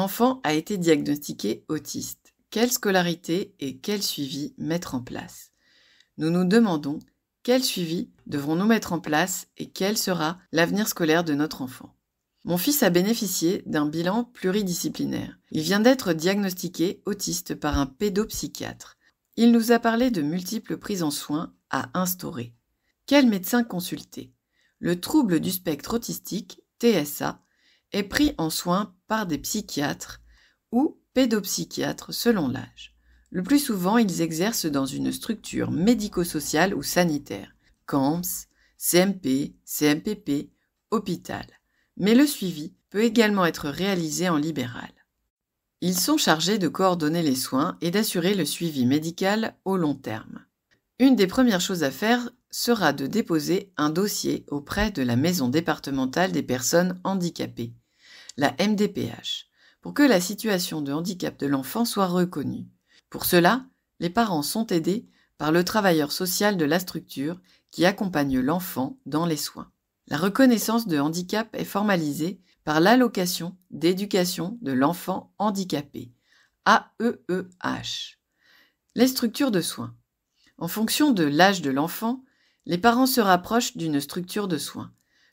enfant a été diagnostiqué autiste. Quelle scolarité et quel suivi mettre en place? Nous nous demandons quel suivi devrons-nous mettre en place et quel sera l'avenir scolaire de notre enfant. Mon fils a bénéficié d'un bilan pluridisciplinaire. Il vient d'être diagnostiqué autiste par un pédopsychiatre. Il nous a parlé de multiples prises en soins à instaurer. Quel médecin consulter? Le trouble du spectre autistique, TSA, est pris en soin par des psychiatres ou pédopsychiatres selon l'âge. Le plus souvent, ils exercent dans une structure médico-sociale ou sanitaire, CAMPS, CMP, CMPP, hôpital. Mais le suivi peut également être réalisé en libéral. Ils sont chargés de coordonner les soins et d'assurer le suivi médical au long terme. Une des premières choses à faire sera de déposer un dossier auprès de la Maison départementale des personnes handicapées, la MDPH, pour que la situation de handicap de l'enfant soit reconnue. Pour cela, les parents sont aidés par le travailleur social de la structure qui accompagne l'enfant dans les soins. La reconnaissance de handicap est formalisée par l'allocation d'éducation de l'enfant handicapé, AEEH. Les structures de soins. En fonction de l'âge de l'enfant, les parents se rapprochent d'une structure de soins.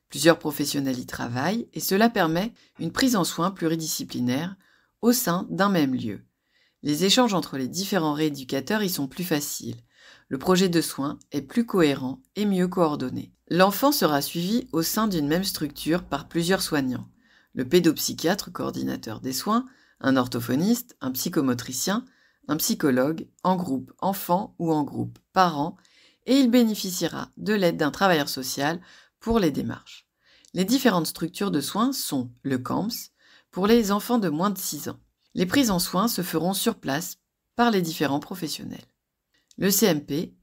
Plusieurs professionnels y travaillent et cela permet une prise en soins pluridisciplinaire au sein d'un même lieu. Les échanges entre les différents rééducateurs y sont plus faciles. Le projet de soins est plus cohérent et mieux coordonné. L'enfant sera suivi au sein d'une même structure par plusieurs soignants. Le pédopsychiatre, coordinateur des soins, un orthophoniste, un psychomotricien, un psychologue, en groupe enfant ou en groupe parents, et il bénéficiera de l'aide d'un travailleur social pour les démarches. Les différentes structures de soins sont le CAMPS pour les enfants de moins de 6 ans. Les prises en soins se feront sur place par les différents professionnels. Le CMP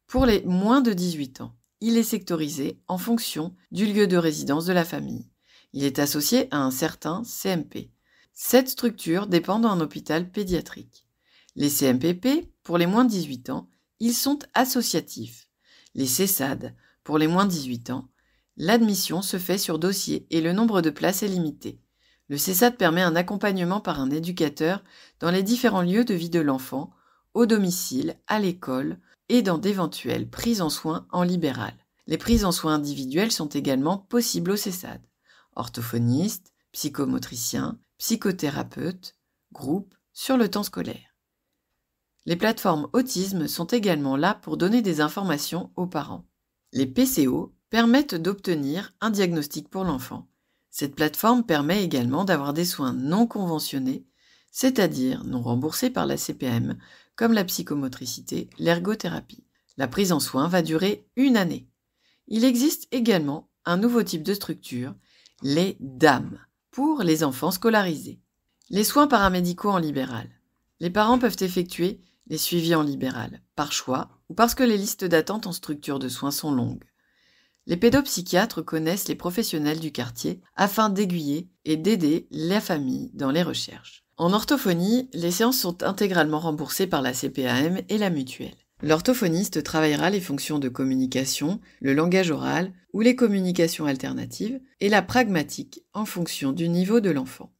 pour les moins de 18 ans. Il est sectorisé en fonction du lieu de résidence de la famille. Il est associé à un certain CMP. Cette structure dépend d'un hôpital pédiatrique. Les CMPP, pour les moins de 18 ans, ils sont associatifs. Les CESAD, pour les moins de 18 ans, l'admission se fait sur dossier et le nombre de places est limité. Le CESAD permet un accompagnement par un éducateur dans les différents lieux de vie de l'enfant, au domicile, à l'école et dans d'éventuelles prises en soins en libéral. Les prises en soins individuelles sont également possibles au CESAD. Orthophoniste, psychomotricien, psychothérapeute, groupe, sur le temps scolaire. Les plateformes autisme sont également là pour donner des informations aux parents. Les PCO permettent d'obtenir un diagnostic pour l'enfant. Cette plateforme permet également d'avoir des soins non conventionnés, c'est-à-dire non remboursés par la CPAM, comme la psychomotricité, l'ergothérapie. La prise en soins va durer 1 année. Il existe également un nouveau type de structure, les DAM, pour les enfants scolarisés. Les soins paramédicaux en libéral. Les parents peuvent effectuer les suivis en libéral, par choix ou parce que les listes d'attente en structure de soins sont longues. Les pédopsychiatres connaissent les professionnels du quartier afin d'aiguiller et d'aider la famille dans les recherches. En orthophonie, les séances sont intégralement remboursées par la CPAM et la mutuelle. L'orthophoniste travaillera les fonctions de communication, le langage oral ou les communications alternatives et la pragmatique en fonction du niveau de l'enfant.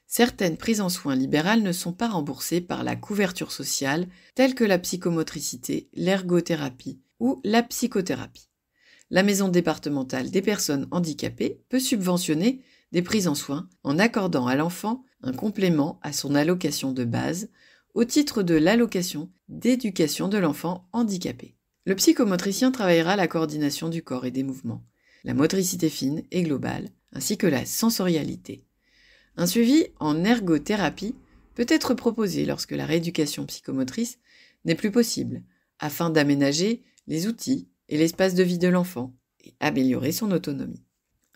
Certaines prises en soins libérales ne sont pas remboursées par la couverture sociale, telles que la psychomotricité, l'ergothérapie ou la psychothérapie. La Maison départementale des personnes handicapées peut subventionner des prises en soins en accordant à l'enfant un complément à son allocation de base au titre de l'allocation d'éducation de l'enfant handicapé. Le psychomotricien travaillera la coordination du corps et des mouvements, la motricité fine et globale, ainsi que la sensorialité. Un suivi en ergothérapie peut être proposé lorsque la rééducation psychomotrice n'est plus possible, afin d'aménager les outils et l'espace de vie de l'enfant et améliorer son autonomie.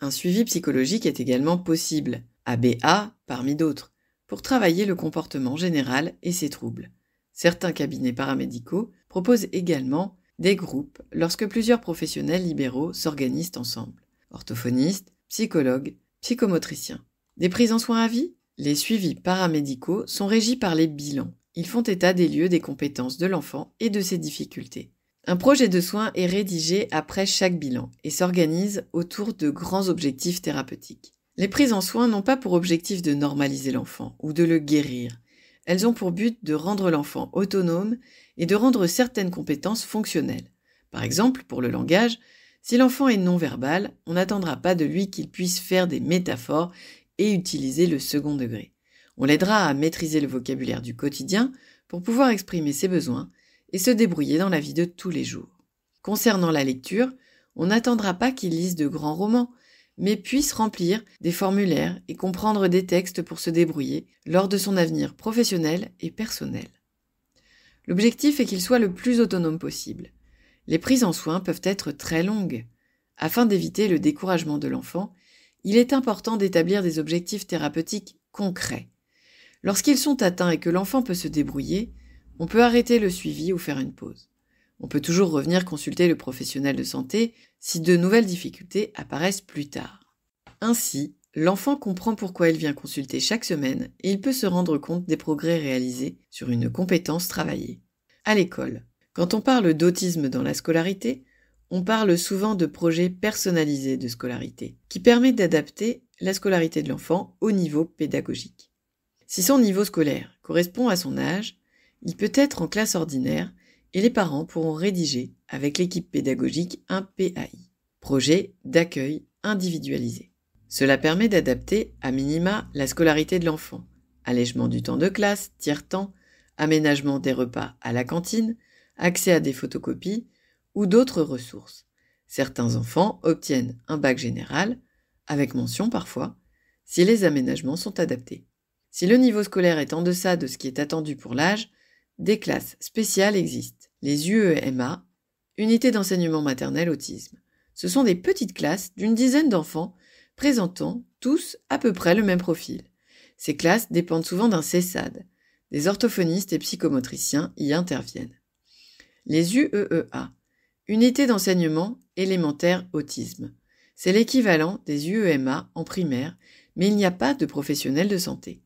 Un suivi psychologique est également possible, ABA parmi d'autres, pour travailler le comportement général et ses troubles. Certains cabinets paramédicaux proposent également des groupes lorsque plusieurs professionnels libéraux s'organisent ensemble. Orthophonistes, psychologues, psychomotriciens. Des prises en soins à vie? Les suivis paramédicaux sont régis par les bilans. Ils font état des lieux des compétences de l'enfant et de ses difficultés. Un projet de soins est rédigé après chaque bilan et s'organise autour de grands objectifs thérapeutiques. Les prises en soin n'ont pas pour objectif de normaliser l'enfant ou de le guérir. Elles ont pour but de rendre l'enfant autonome et de rendre certaines compétences fonctionnelles. Par exemple, pour le langage, si l'enfant est non-verbal, on n'attendra pas de lui qu'il puisse faire des métaphores et utiliser le second degré. On l'aidera à maîtriser le vocabulaire du quotidien pour pouvoir exprimer ses besoins et se débrouiller dans la vie de tous les jours. Concernant la lecture, on n'attendra pas qu'il lise de grands romans, mais puisse remplir des formulaires et comprendre des textes pour se débrouiller lors de son avenir professionnel et personnel. L'objectif est qu'il soit le plus autonome possible. Les prises en soin peuvent être très longues. Afin d'éviter le découragement de l'enfant, il est important d'établir des objectifs thérapeutiques concrets. Lorsqu'ils sont atteints et que l'enfant peut se débrouiller, on peut arrêter le suivi ou faire une pause. On peut toujours revenir consulter le professionnel de santé si de nouvelles difficultés apparaissent plus tard. Ainsi, l'enfant comprend pourquoi il vient consulter chaque semaine et il peut se rendre compte des progrès réalisés sur une compétence travaillée. À l'école, quand on parle d'autisme dans la scolarité, on parle souvent de projet personnalisé de scolarité, qui permet d'adapter la scolarité de l'enfant au niveau pédagogique. Si son niveau scolaire correspond à son âge, il peut être en classe ordinaire et les parents pourront rédiger avec l'équipe pédagogique un PAI, projet d'accueil individualisé. Cela permet d'adapter à minima la scolarité de l'enfant, allègement du temps de classe, tiers-temps, aménagement des repas à la cantine, accès à des photocopies ou d'autres ressources. Certains enfants obtiennent un bac général, avec mention parfois, si les aménagements sont adaptés. Si le niveau scolaire est en deçà de ce qui est attendu pour l'âge, des classes spéciales existent. Les UEMA, Unités d'enseignement maternel autisme. Ce sont des petites classes d'une dizaine d'enfants présentant tous à peu près le même profil. Ces classes dépendent souvent d'un CESAD. Des orthophonistes et psychomotriciens y interviennent. Les UEEA, Unités d'enseignement élémentaire autisme. C'est l'équivalent des UEMA en primaire, mais il n'y a pas de professionnels de santé.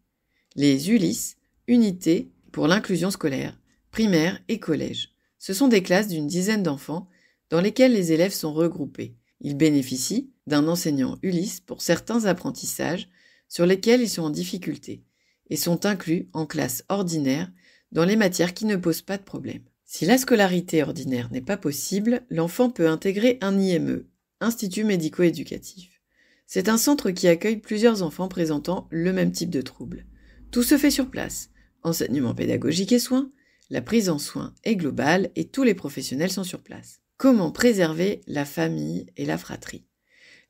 Les ULIS, Unités pour l'inclusion scolaire, primaire et collège. Ce sont des classes d'une dizaine d'enfants dans lesquelles les élèves sont regroupés. Ils bénéficient d'un enseignant Ulysse pour certains apprentissages sur lesquels ils sont en difficulté et sont inclus en classe ordinaire dans les matières qui ne posent pas de problème. Si la scolarité ordinaire n'est pas possible, l'enfant peut intégrer un IME, Institut médico-éducatif. C'est un centre qui accueille plusieurs enfants présentant le même type de troubles. Tout se fait sur place, enseignement pédagogique et soins, la prise en soin est globale et tous les professionnels sont sur place. Comment préserver la famille et la fratrie?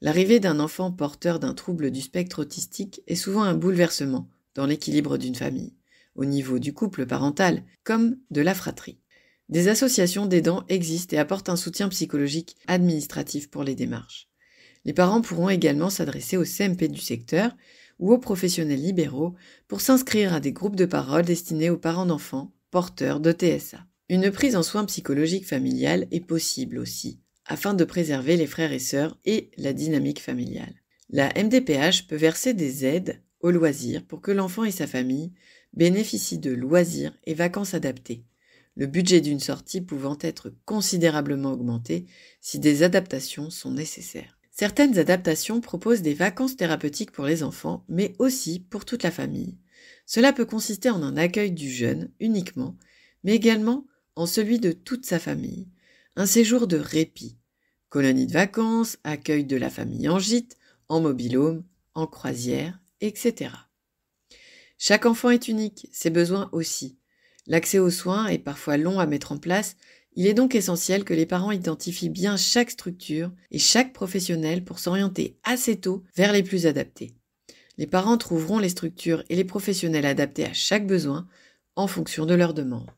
L'arrivée d'un enfant porteur d'un trouble du spectre autistique est souvent un bouleversement dans l'équilibre d'une famille, au niveau du couple parental comme de la fratrie. Des associations d'aidants existent et apportent un soutien psychologique administratif pour les démarches. Les parents pourront également s'adresser au CMP du secteur ou aux professionnels libéraux pour s'inscrire à des groupes de parole destinés aux parents d'enfants porteurs de TSA. Une prise en soins psychologiques familiales est possible aussi, afin de préserver les frères et sœurs et la dynamique familiale. La MDPH peut verser des aides aux loisirs pour que l'enfant et sa famille bénéficient de loisirs et vacances adaptés, le budget d'une sortie pouvant être considérablement augmenté si des adaptations sont nécessaires. Certaines adaptations proposent des vacances thérapeutiques pour les enfants, mais aussi pour toute la famille. Cela peut consister en un accueil du jeune uniquement, mais également en celui de toute sa famille. Un séjour de répit, colonie de vacances, accueil de la famille en gîte, en mobil-home, en croisière, etc. Chaque enfant est unique, ses besoins aussi. L'accès aux soins est parfois long à mettre en place, il est donc essentiel que les parents identifient bien chaque structure et chaque professionnel pour s'orienter assez tôt vers les plus adaptés. Les parents trouveront les structures et les professionnels adaptés à chaque besoin en fonction de leurs demandes.